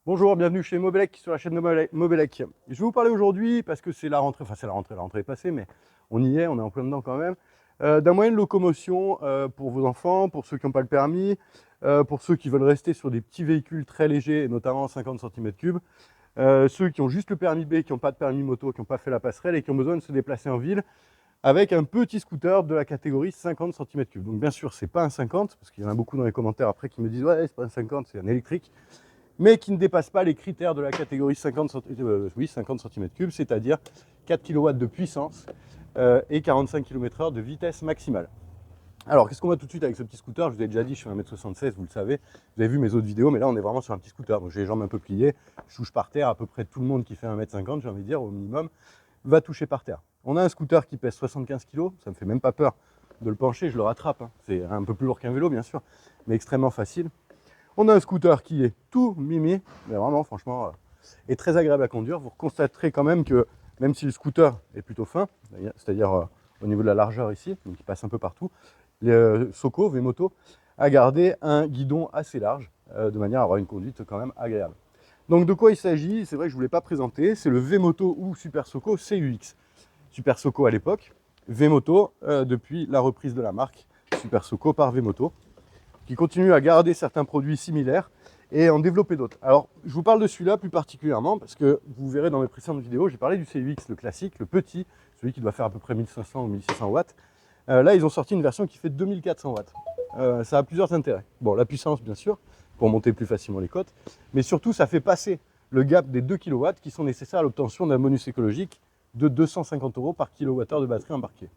Bonjour, bienvenue chez Mobilec sur la chaîne de Mobilec. Je vais vous parler aujourd'hui parce que c'est la rentrée, enfin c'est la rentrée est passée, mais on y est, on est en plein dedans quand même, d'un moyen de locomotion pour vos enfants, pour ceux qui n'ont pas le permis, pour ceux qui veulent rester sur des petits véhicules très légers, et notamment 50 cm3, ceux qui ont juste le permis B, qui n'ont pas de permis moto, qui n'ont pas fait la passerelle et qui ont besoin de se déplacer en ville avec un petit scooter de la catégorie 50 cm3. Donc bien sûr, c'est pas un 50, parce qu'il y en a beaucoup dans les commentaires après qui me disent « Ouais, c'est pas un 50, c'est un électrique », mais qui ne dépasse pas les critères de la catégorie 50 cm3, c'est-à-dire 4 kW de puissance et 45 km/h de vitesse maximale. Alors, qu'est-ce qu'on voit tout de suite avec ce petit scooter? Je vous ai déjà dit, je fais 1m76, vous le savez, vous avez vu mes autres vidéos, mais là, on est vraiment sur un petit scooter. Donc, j'ai les jambes un peu pliées, je touche par terre, à peu près tout le monde qui fait 1m50, j'ai envie de dire, au minimum, va toucher par terre. On a un scooter qui pèse 75 kg, ça me fait même pas peur de le pencher, je le rattrape, hein. C'est un peu plus lourd qu'un vélo, bien sûr, mais extrêmement facile. On a un scooter qui est tout mimi, mais vraiment, franchement, est très agréable à conduire. Vous constaterez quand même que, même si le scooter est plutôt fin, c'est-à-dire au niveau de la largeur ici, donc il passe un peu partout, le Soco, V-Moto, a gardé un guidon assez large, de manière à avoir une conduite quand même agréable. Donc de quoi il s'agit? C'est vrai que je ne vous l'ai pas présenté, c'est le V-Moto ou Super Soco CUX. Super Soco à l'époque, V-Moto depuis la reprise de la marque Super Soco par V-Moto, qui continue à garder certains produits similaires et en développer d'autres. Alors, je vous parle de celui-là plus particulièrement parce que vous verrez dans mes précédentes vidéos, j'ai parlé du CUX, le classique, le petit, celui qui doit faire à peu près 1500 ou 1600 watts. Là, ils ont sorti une version qui fait 2400 watts. Ça a plusieurs intérêts. Bon, la puissance, bien sûr, pour monter plus facilement les côtes, mais surtout, ça fait passer le gap des 2 kW qui sont nécessaires à l'obtention d'un bonus écologique de 250 € par kWh de batterie embarquée.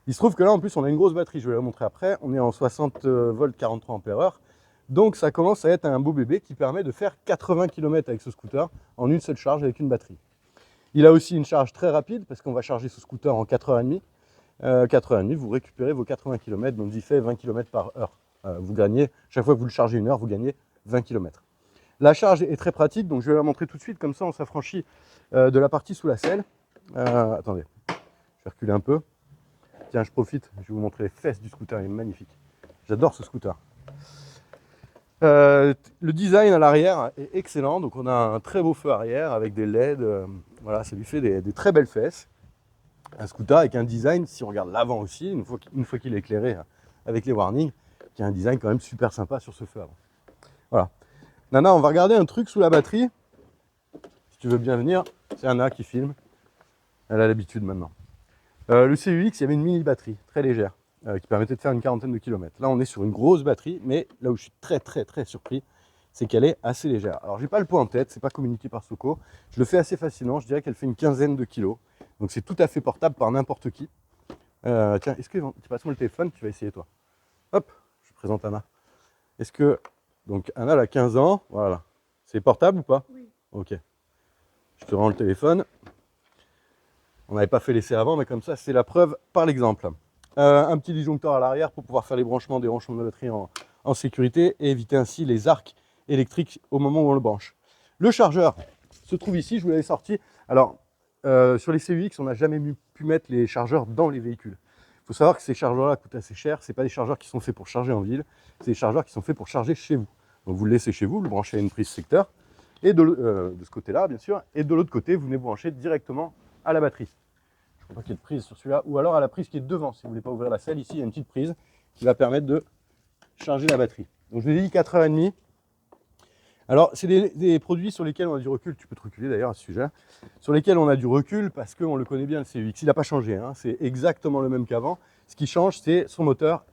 Il se trouve que là, en plus, on a une grosse batterie, je vais la montrer après. On est en 60 volts 43 ampères-heure. Donc, ça commence à être un beau bébé qui permet de faire 80 km avec ce scooter en une seule charge avec une batterie. Il a aussi une charge très rapide parce qu'on va charger ce scooter en 4h30. 4h30, vous récupérez vos 80 km, donc il fait 20 km par heure. Vous gagnez, chaque fois que vous le chargez une heure, vous gagnez 20 km. La charge est très pratique, donc je vais la montrer tout de suite, comme ça on s'affranchit de la partie sous la selle. Attendez, je vais reculer un peu. Tiens, je profite, je vais vous montrer les fesses du scooter, il est magnifique. J'adore ce scooter. Le design à l'arrière est excellent, donc on a un très beau feu arrière avec des LED, voilà, ça lui fait des très belles fesses. Un scooter avec un design, si on regarde l'avant aussi, une fois qu'il est éclairé avec les warnings, qui a un design quand même super sympa sur ce feu avant. Voilà. Nana, on va regarder un truc sous la batterie. Si tu veux bien venir, c'est Anna qui filme. Elle a l'habitude maintenant. Le CUX, il y avait une mini batterie très légère qui permettait de faire une quarantaine de kilomètres. Là, on est sur une grosse batterie, mais là où je suis très surpris, c'est qu'elle est assez légère. Alors, j'ai pas le poids en tête, c'est pas communiqué par Soco. Je le fais assez facilement, je dirais qu'elle fait une quinzaine de kilos. Donc, c'est tout à fait portable par n'importe qui. Tiens, est-ce que tu passes moi le téléphone, tu vas essayer toi. Hop, je présente Anna. Est-ce que, donc Anna elle a 15 ans, voilà. C'est portable ou pas? Oui. Ok. Je te rends le téléphone. On n'avait pas fait l'essai avant, mais comme ça, c'est la preuve par l'exemple. Un petit disjoncteur à l'arrière pour pouvoir faire les branchements, débranchements de batterie en sécurité et éviter ainsi les arcs électriques au moment où on le branche. Le chargeur se trouve ici, je vous l'avais sorti. Alors, sur les CUX, on n'a jamais pu mettre les chargeurs dans les véhicules. Il faut savoir que ces chargeurs-là coûtent assez cher. Ce n'est pas des chargeurs qui sont faits pour charger en ville, c'est des chargeurs qui sont faits pour charger chez vous. Donc vous le laissez chez vous, vous le branchez à une prise secteur, et de ce côté-là, bien sûr, et de l'autre côté, vous venez brancher directement à la batterie. Je ne crois pas qu'il y ait de prise sur celui-là, ou alors à la prise qui est devant. Si vous ne voulez pas ouvrir la selle, ici, il y a une petite prise qui va permettre de charger la batterie. Donc je vous ai dit 4h30. Alors, c'est des produits sur lesquels on a du recul, tu peux te reculer d'ailleurs à ce sujet, sur lesquels on a du recul parce qu'on le connaît bien, le CUX. Il n'a pas changé, hein, c'est exactement le même qu'avant. Ce qui change, c'est son moteur,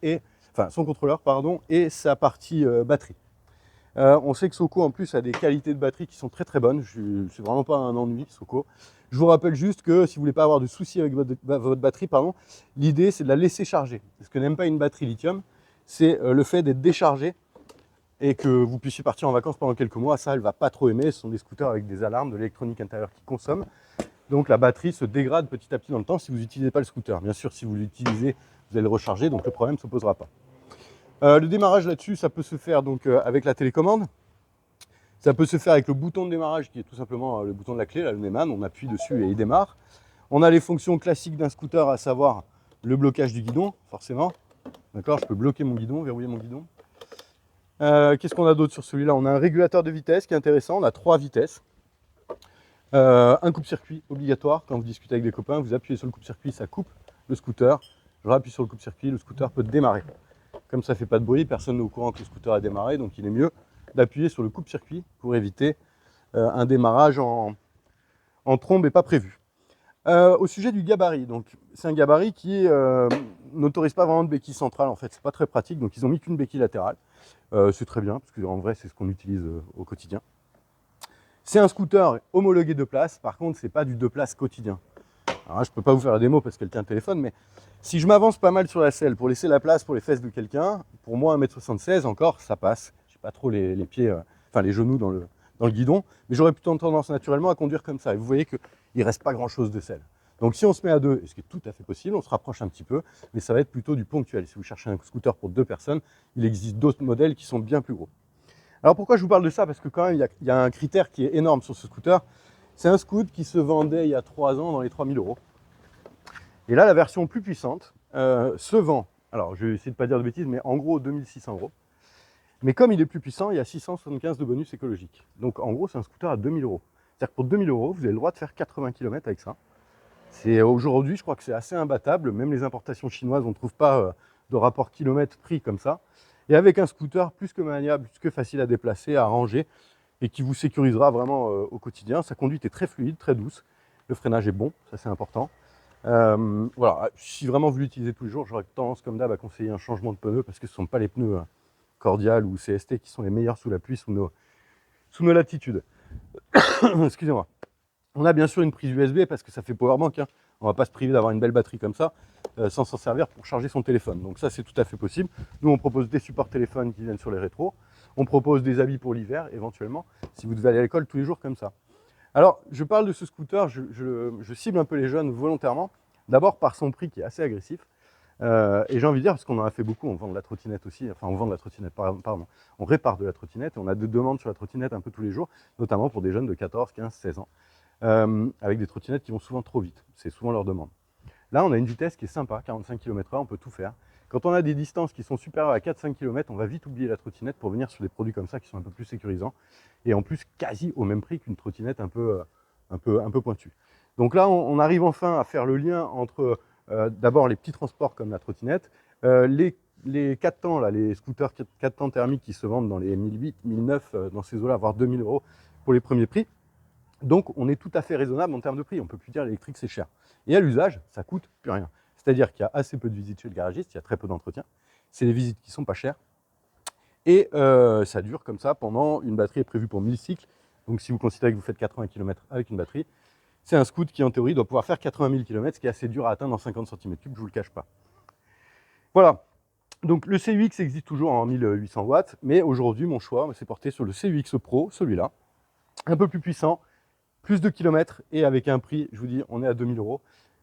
son contrôleur, pardon, et sa partie batterie. On sait que Soco en plus a des qualités de batterie qui sont très bonnes, c'est vraiment pas un ennui Soco. Je vous rappelle juste que si vous voulez pas avoir de soucis avec votre batterie, l'idée c'est de la laisser charger. Ce que n'aime pas une batterie lithium, c'est le fait d'être déchargée et que vous puissiez partir en vacances pendant quelques mois. Ça, elle va pas trop aimer, ce sont des scooters avec des alarmes, de l'électronique intérieure qui consomment. Donc la batterie se dégrade petit à petit dans le temps si vous n'utilisez pas le scooter. Bien sûr, si vous l'utilisez, vous allez le recharger, donc le problème ne se posera pas. Le démarrage là-dessus, ça peut se faire donc avec la télécommande. Ça peut se faire avec le bouton de démarrage qui est tout simplement le bouton de la clé, l'allumez-man, on appuie dessus et il démarre. On a les fonctions classiques d'un scooter, à savoir le blocage du guidon, forcément. D'accord, je peux bloquer mon guidon, verrouiller mon guidon. Qu'est-ce qu'on a d'autre sur celui-là? On a un régulateur de vitesse qui est intéressant, on a 3 vitesses. Un coupe-circuit obligatoire, quand vous discutez avec des copains, vous appuyez sur le coupe-circuit, ça coupe le scooter. Je rappuie sur le coupe-circuit, le scooter peut démarrer. Comme ça ne fait pas de bruit, personne n'est au courant que le scooter a démarré, donc il est mieux d'appuyer sur le coupe-circuit pour éviter un démarrage en trombe et pas prévu. Au sujet du gabarit, donc c'est un gabarit qui n'autorise pas vraiment de béquille centrale, en fait, c'est pas très pratique, donc ils ont mis qu'une béquille latérale. C'est très bien, parce qu'en vrai, c'est ce qu'on utilise au quotidien. C'est un scooter homologué 2 places, par contre, c'est pas du 2 places quotidien. Alors là, je peux pas vous faire la démo parce qu'elle tient le téléphone, mais si je m'avance pas mal sur la selle pour laisser la place pour les fesses de quelqu'un, pour moi, 1m76 encore, ça passe. J'ai pas trop les pieds, enfin les genoux dans le guidon, mais j'aurais plutôt tendance naturellement à conduire comme ça. Et vous voyez qu'il reste pas grand-chose de selle. Donc si on se met à 2, ce qui est tout à fait possible, on se rapproche un petit peu, mais ça va être plutôt du ponctuel. Si vous cherchez un scooter pour 2 personnes, il existe d'autres modèles qui sont bien plus gros. Alors pourquoi je vous parle de ça? Parce que quand même, il y a un critère qui est énorme sur ce scooter. C'est un scooter qui se vendait il y a 3 ans dans les 3000 €. Et là, la version plus puissante se vend, alors je vais essayer de ne pas dire de bêtises, mais en gros 2600 €. Mais comme il est plus puissant, il y a 675 de bonus écologique. Donc en gros, c'est un scooter à 2000 €. C'est-à-dire que pour 2000 €, vous avez le droit de faire 80 km avec ça. Aujourd'hui, je crois que c'est assez imbattable. Même les importations chinoises, on ne trouve pas de rapport kilomètre-prix comme ça. Et avec un scooter plus que maniable, plus que facile à déplacer, à ranger, et qui vous sécurisera vraiment au quotidien. Sa conduite est très fluide, très douce. Le freinage est bon, ça c'est important. Voilà, si vraiment vous l'utilisez tous les jours, j'aurais tendance comme d'hab à conseiller un changement de pneus parce que ce ne sont pas les pneus Cordial ou CST qui sont les meilleurs sous la pluie, sous nos latitudes. Excusez-moi. On a bien sûr une prise USB parce que ça fait powerbank. Hein. On ne va pas se priver d'avoir une belle batterie comme ça sans s'en servir pour charger son téléphone. Donc ça, c'est tout à fait possible. Nous, on propose des supports téléphones qui viennent sur les rétros. On propose des habits pour l'hiver, éventuellement, si vous devez aller à l'école tous les jours comme ça. Alors, je parle de ce scooter, je cible un peu les jeunes volontairement. D'abord par son prix qui est assez agressif. Et j'ai envie de dire, parce qu'on en a fait beaucoup, on vend de la trottinette aussi, enfin on vend de la trottinette, pardon, on répare de la trottinette, et on a des demandes sur la trottinette un peu tous les jours, notamment pour des jeunes de 14, 15, 16 ans, avec des trottinettes qui vont souvent trop vite, c'est souvent leur demande. Là, on a une vitesse qui est sympa, 45 km/h, on peut tout faire. Quand on a des distances qui sont supérieures à 4-5 km, on va vite oublier la trottinette pour venir sur des produits comme ça qui sont un peu plus sécurisants, et en plus quasi au même prix qu'une trottinette un peu pointue. Donc là, on arrive enfin à faire le lien entre d'abord les petits transports comme la trottinette, les 4 temps, là, les scooters 4 temps thermiques qui se vendent dans les 1008, 1009, dans ces eaux-là, voire 2000 € pour les premiers prix. Donc on est tout à fait raisonnable en termes de prix, on ne peut plus dire l'électrique c'est cher. Et à l'usage, ça coûte plus rien. C'est-à-dire qu'il y a assez peu de visites chez le garagiste, il y a très peu d'entretien, c'est des visites qui ne sont pas chères, et ça dure comme ça pendant, une batterie est prévue pour 1000 cycles, donc si vous considérez que vous faites 80 km avec une batterie, c'est un scooter qui en théorie doit pouvoir faire 80 000 km, ce qui est assez dur à atteindre en 50 cm3, je ne vous le cache pas. Voilà, donc le CUX existe toujours en 1800 watts, mais aujourd'hui mon choix s'est porté sur le CUX Pro, celui-là, un peu plus puissant, plus de kilomètres et avec un prix, je vous dis, on est à 2000 €.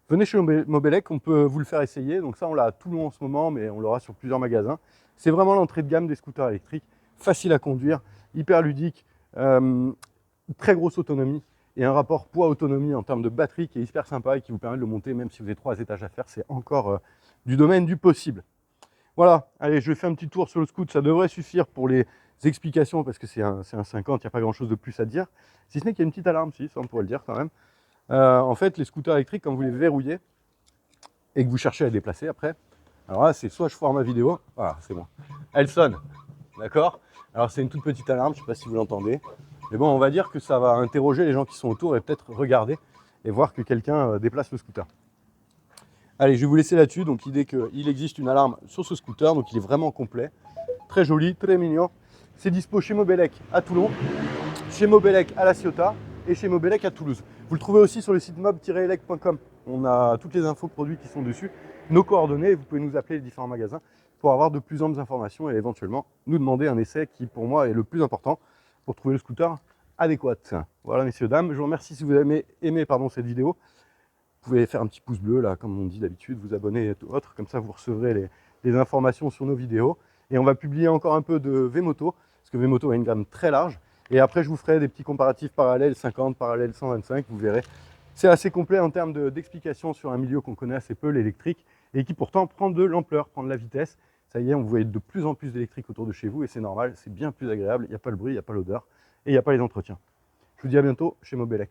Venez chez Mobelec, on peut vous le faire essayer. Donc ça, on l'a à Toulon en ce moment, mais on l'aura sur plusieurs magasins. C'est vraiment l'entrée de gamme des scooters électriques, facile à conduire, hyper ludique, très grosse autonomie et un rapport poids-autonomie en termes de batterie qui est hyper sympa et qui vous permet de le monter, même si vous avez 3 étages à faire, c'est encore du domaine du possible. Voilà, allez, je vais faire un petit tour sur le scooter, ça devrait suffire pour les explications parce que c'est un 50, il n'y a pas grand chose de plus à dire. Si ce n'est qu'il y a une petite alarme, si, ça on pourrait le dire quand même. En fait, les scooters électriques, quand vous les verrouillez et que vous cherchez à déplacer après, alors là, c'est soit je foire ma vidéo, voilà, c'est bon, elle sonne, d'accord? Alors c'est une toute petite alarme, je ne sais pas si vous l'entendez, mais bon, on va dire que ça va interroger les gens qui sont autour et peut-être regarder et voir que quelqu'un déplace le scooter. Allez, je vais vous laisser là-dessus. Donc l'idée qu'il existe une alarme sur ce scooter, donc il est vraiment complet, très joli, très mignon. C'est dispo chez Mobelec à Toulon, chez Mobelec à La Ciotat et chez Mobelec à Toulouse. Vous le trouvez aussi sur le site mob-elec.com. On a toutes les infos produits qui sont dessus, nos coordonnées, et vous pouvez nous appeler les différents magasins pour avoir de plus amples informations et éventuellement nous demander un essai qui pour moi est le plus important pour trouver le scooter adéquat. Voilà messieurs, dames, je vous remercie si vous avez aimé cette vidéo. Vous pouvez faire un petit pouce bleu, là, comme on dit d'habitude, vous abonner et autres, comme ça vous recevrez les informations sur nos vidéos. Et on va publier encore un peu de Vmoto, parce que Vmoto a une gamme très large. Et après, je vous ferai des petits comparatifs parallèles 50, parallèles 125, vous verrez. C'est assez complet en termes d'explications sur un milieu qu'on connaît assez peu, l'électrique, et qui pourtant prend de l'ampleur, prend de la vitesse. Ça y est, on voit de plus en plus d'électrique autour de chez vous et c'est normal, c'est bien plus agréable, il n'y a pas le bruit, il n'y a pas l'odeur et il n'y a pas les entretiens. Je vous dis à bientôt chez Mobelec.